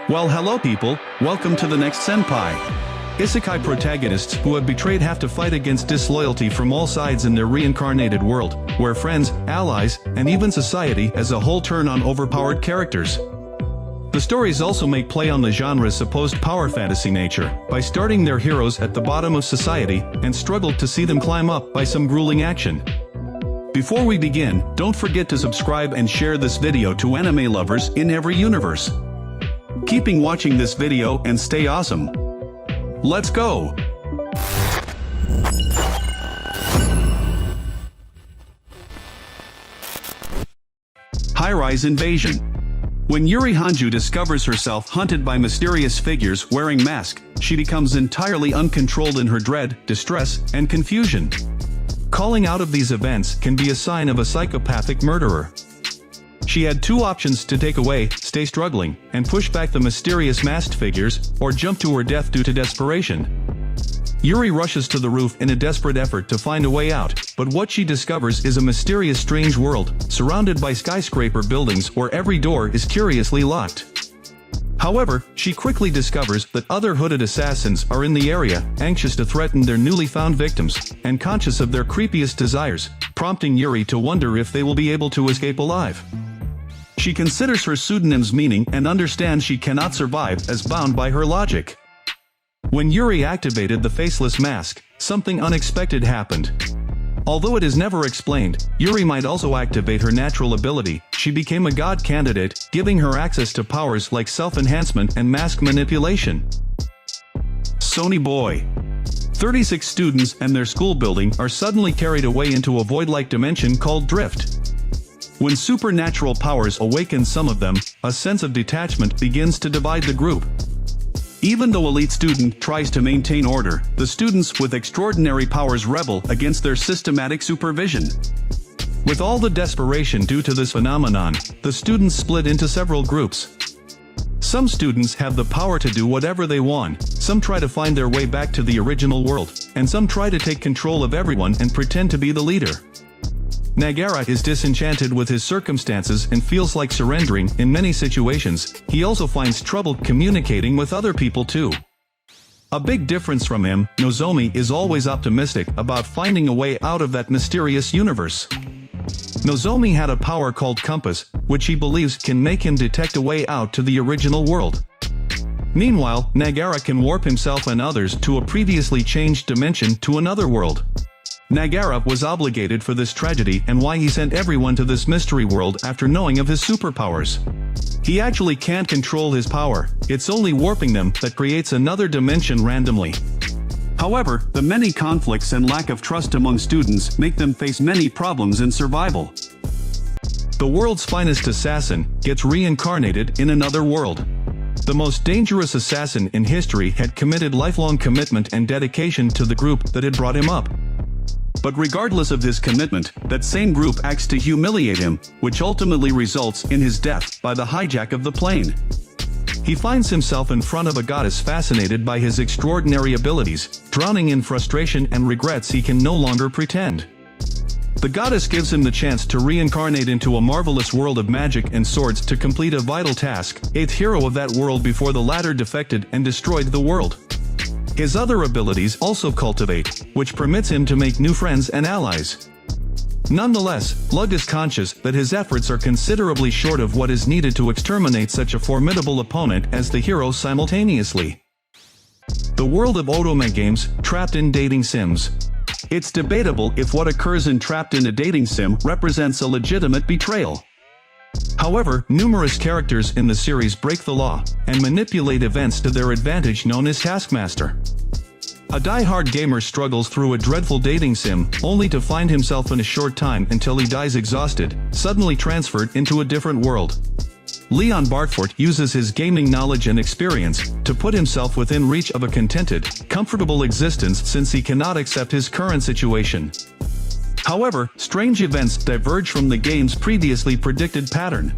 Well, hello people, welcome to the next Senpai. Isekai protagonists who have betrayed have to fight against disloyalty from all sides in their reincarnated world, where friends, allies, and even society as a whole turn on overpowered characters. The stories also make play on the genre's supposed power fantasy nature, by starting their heroes at the bottom of society, and struggle to see them climb up by some grueling action. Before we begin, don't forget to subscribe and share this video to anime lovers in every universe. Keeping watching this video and stay awesome. Let's go! High-rise invasion. When Yuri Hanju discovers herself hunted by mysterious figures wearing masks, she becomes entirely uncontrolled in her dread, distress, and confusion. Calling out of these events can be a sign of a psychopathic murderer. She had two options to take away: stay struggling, and push back the mysterious masked figures, or jump to her death due to desperation. Yuri rushes to the roof in a desperate effort to find a way out, but what she discovers is a mysterious strange world, surrounded by skyscraper buildings where every door is curiously locked. However, she quickly discovers that other hooded assassins are in the area, anxious to threaten their newly found victims, and conscious of their creepiest desires, prompting Yuri to wonder if they will be able to escape alive. She considers her pseudonym's meaning and understands she cannot survive as bound by her logic. When Yuri activated the faceless mask, something unexpected happened. Although it is never explained, Yuri might also activate her natural ability. She became a god candidate, giving her access to powers like self-enhancement and mask manipulation. Sony Boy. 36 students and their school building are suddenly carried away into a void-like dimension called Drift. When supernatural powers awaken some of them, a sense of detachment begins to divide the group. Even though elite student tries to maintain order, the students with extraordinary powers rebel against their systematic supervision. With all the desperation due to this phenomenon, the students split into several groups. Some students have the power to do whatever they want, some try to find their way back to the original world, and some try to take control of everyone and pretend to be the leader. Nagara is disenchanted with his circumstances and feels like surrendering in many situations. He also finds trouble communicating with other people too. A big difference from him, Nozomi is always optimistic about finding a way out of that mysterious universe. Nozomi had a power called Compass, which he believes can make him detect a way out to the original world. Meanwhile, Nagara can warp himself and others to a previously changed dimension to another world. Nagara was obligated for this tragedy and why he sent everyone to this mystery world after knowing of his superpowers. He actually can't control his power, it's only warping them that creates another dimension randomly. However, the many conflicts and lack of trust among students make them face many problems in survival. The world's finest assassin gets reincarnated in another world. The most dangerous assassin in history had committed lifelong commitment and dedication to the group that had brought him up. But regardless of his commitment, that same group acts to humiliate him, which ultimately results in his death by the hijack of the plane. He finds himself in front of a goddess fascinated by his extraordinary abilities, drowning in frustration and regrets he can no longer pretend. The goddess gives him the chance to reincarnate into a marvelous world of magic and swords to complete a vital task, eighth hero of that world before the latter defected and destroyed the world. His other abilities also cultivate, which permits him to make new friends and allies. Nonetheless, Lug is conscious that his efforts are considerably short of what is needed to exterminate such a formidable opponent as the hero simultaneously. The world of otome games, trapped in dating sims. It's debatable if what occurs in Trapped in a Dating Sim represents a legitimate betrayal. However, numerous characters in the series break the law and manipulate events to their advantage, known as Taskmaster. A die-hard gamer struggles through a dreadful dating sim, only to find himself in a short time until he dies exhausted, suddenly transferred into a different world. Leon Bartfort uses his gaming knowledge and experience to put himself within reach of a contented, comfortable existence since he cannot accept his current situation. However, strange events diverge from the game's previously predicted pattern.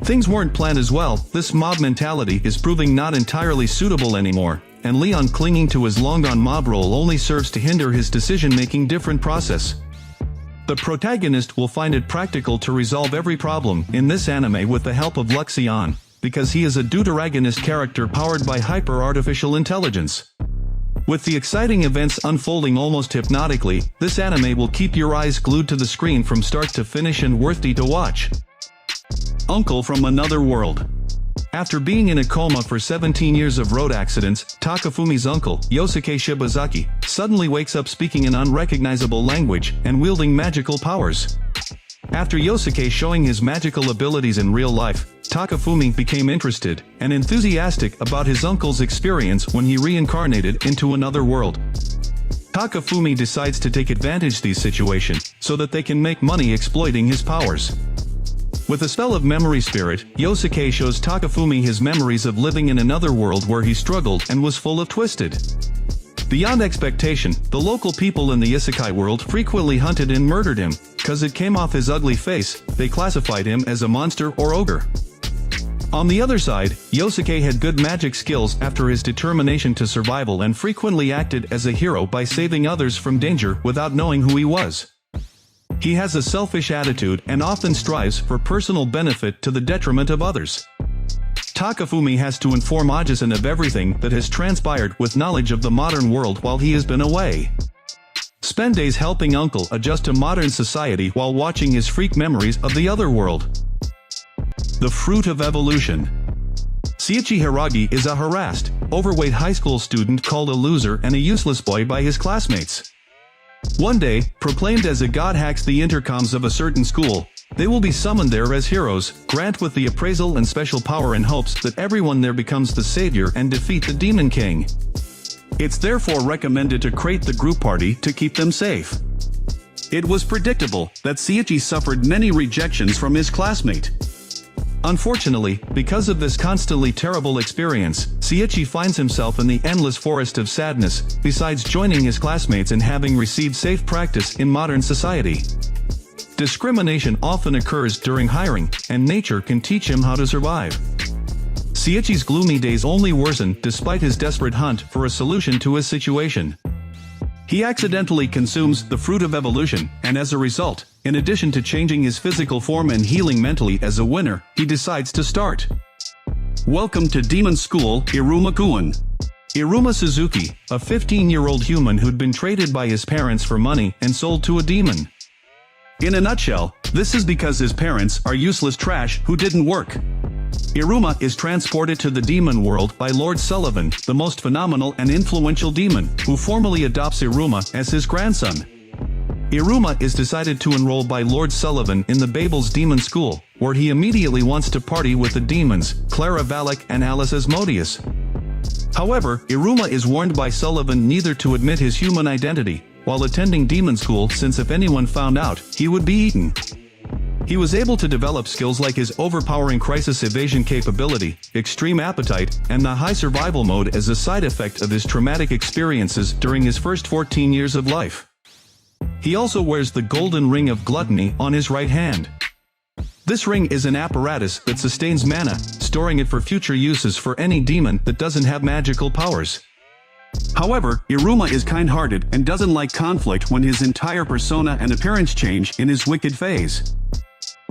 Things weren't planned as well. This mob mentality is proving not entirely suitable anymore, and Leon clinging to his long-gone mob role only serves to hinder his decision-making different process. The protagonist will find it practical to resolve every problem in this anime with the help of Luxion, because he is a deuteragonist character powered by hyper-artificial intelligence. With the exciting events unfolding almost hypnotically, this anime will keep your eyes glued to the screen from start to finish and worthy to watch. Uncle from Another World. After being in a coma for 17 years of road accidents, Takafumi's uncle, Yosuke Shibazaki, suddenly wakes up speaking an unrecognizable language and wielding magical powers. After Yosuke showing his magical abilities in real life, Takafumi became interested and enthusiastic about his uncle's experience when he reincarnated into another world. Takafumi decides to take advantage of the situation so that they can make money exploiting his powers. With a spell of memory spirit, Yosuke shows Takafumi his memories of living in another world where he struggled and was full of twisted. Beyond expectation, the local people in the Isekai world frequently hunted and murdered him, cause it came off his ugly face, they classified him as a monster or ogre. On the other side, Yosuke had good magic skills after his determination to survival and frequently acted as a hero by saving others from danger without knowing who he was. He has a selfish attitude and often strives for personal benefit to the detriment of others. Takafumi has to inform Ajisen of everything that has transpired with knowledge of the modern world while he has been away. Spend days helping Uncle adjust to modern society while watching his freak memories of the other world. The Fruit of Evolution. Seiichi Hiragi is a harassed, overweight high school student called a loser and a useless boy by his classmates. One day, proclaimed as a god hacks the intercoms of a certain school, they will be summoned there as heroes, grant with the appraisal and special power in hopes that everyone there becomes the savior and defeat the Demon King. It's therefore recommended to create the group party to keep them safe. It was predictable that Seiichi suffered many rejections from his classmate. Unfortunately, because of this constantly terrible experience, Seiichi finds himself in the endless forest of sadness, besides joining his classmates and having received safe practice in modern society. Discrimination often occurs during hiring, and nature can teach him how to survive. Seiichi's gloomy days only worsen despite his desperate hunt for a solution to his situation. He accidentally consumes the Fruit of Evolution, and as a result, in addition to changing his physical form and healing mentally as a winner, he decides to start. Welcome to Demon School, Iruma-kun. Iruma Suzuki, a 15-year-old human who'd been traded by his parents for money and sold to a demon. In a nutshell, this is because his parents are useless trash who didn't work. Iruma is transported to the demon world by Lord Sullivan, the most phenomenal and influential demon, who formally adopts Iruma as his grandson. Iruma is decided to enroll by Lord Sullivan in the Babel's Demon School, where he immediately wants to party with the demons, Clara Valak and Alice Asmodeus. However, Iruma is warned by Sullivan neither to admit his human identity while attending demon school, since if anyone found out, he would be eaten. He was able to develop skills like his overpowering crisis evasion capability, extreme appetite, and the high survival mode as a side effect of his traumatic experiences during his first 14 years of life. He also wears the golden ring of gluttony on his right hand. This ring is an apparatus that sustains mana, storing it for future uses for any demon that doesn't have magical powers. However, Iruma is kind-hearted and doesn't like conflict when his entire persona and appearance change in his wicked phase.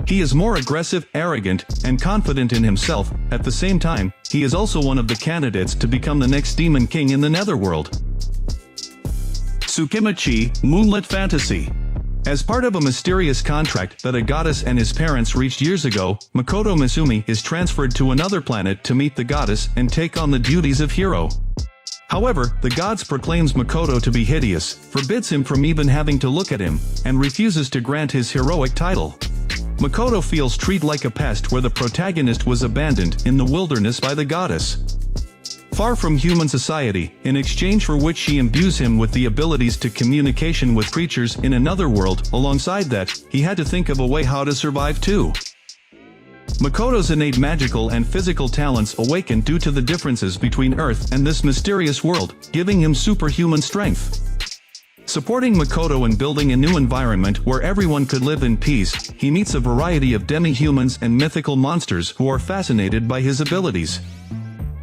He is more aggressive, arrogant, and confident in himself. At the same time, he is also one of the candidates to become the next Demon King in the Netherworld. Tsukimichi, Moonlit Fantasy. As part of a mysterious contract that a goddess and his parents reached years ago, Makoto Misumi is transferred to another planet to meet the goddess and take on the duties of hero. However, the gods proclaims Makoto to be hideous, forbids him from even having to look at him, and refuses to grant his heroic title. Makoto feels treated like a pest where the protagonist was abandoned in the wilderness by the goddess. Far from human society, in exchange for which she imbues him with the abilities to communication with creatures in another world. Alongside that, he had to think of a way how to survive too. Makoto's innate magical and physical talents awaken due to the differences between Earth and this mysterious world, giving him superhuman strength. Supporting Makoto in building a new environment where everyone could live in peace, he meets a variety of demi-humans and mythical monsters who are fascinated by his abilities.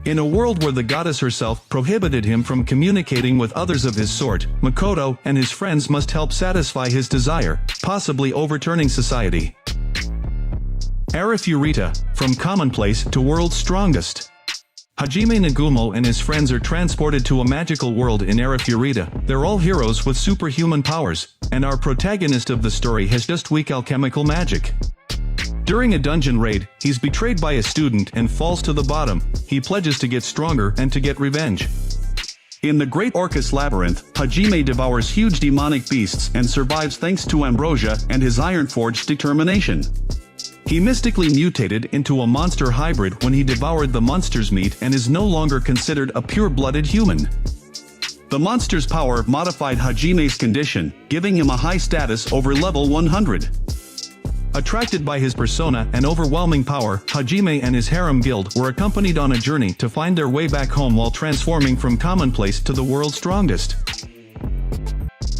In a world where the goddess herself prohibited him from communicating with others of his sort, Makoto and his friends must help satisfy his desire, possibly overturning society. Arifureta, from commonplace to world's strongest. Hajime Nagumo and his friends are transported to a magical world in Arifureta. They're all heroes with superhuman powers, and our protagonist of the story has just weak alchemical magic. During a dungeon raid, he's betrayed by a student and falls to the bottom. He pledges to get stronger and to get revenge. In the Great Orcus Labyrinth, Hajime devours huge demonic beasts and survives thanks to ambrosia and his iron-forged determination. He mystically mutated into a monster hybrid when he devoured the monster's meat and is no longer considered a pure-blooded human. The monster's power modified Hajime's condition, giving him a high status over level 100. Attracted by his persona and overwhelming power, Hajime and his harem guild were accompanied on a journey to find their way back home while transforming from commonplace to the world's strongest.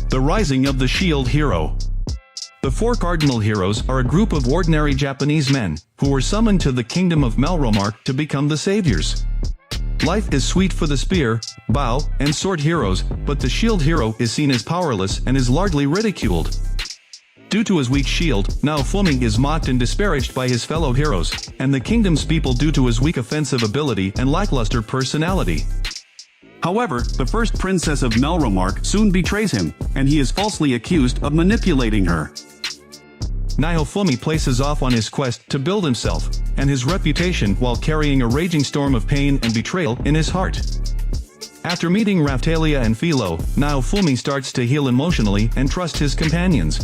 The Rising of the Shield Hero. The four cardinal heroes are a group of ordinary Japanese men, who were summoned to the kingdom of Melromark to become the saviors. Life is sweet for the spear, bow, and sword heroes, but the shield hero is seen as powerless and is largely ridiculed. Due to his weak shield, Naofumi is mocked and disparaged by his fellow heroes, and the kingdom's people due to his weak offensive ability and lackluster personality. However, the first princess of Melromark soon betrays him, and he is falsely accused of manipulating her. Naofumi places off on his quest to build himself and his reputation while carrying a raging storm of pain and betrayal in his heart. After meeting Raftalia and Philo, Naofumi starts to heal emotionally and trust his companions.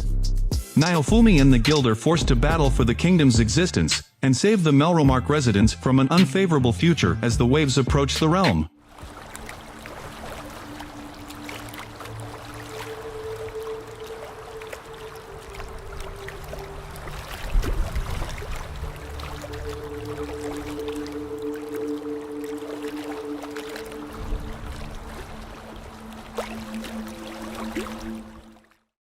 Naofumi and the guild are forced to battle for the kingdom's existence and save the Melromark residents from an unfavorable future as the waves approach the realm.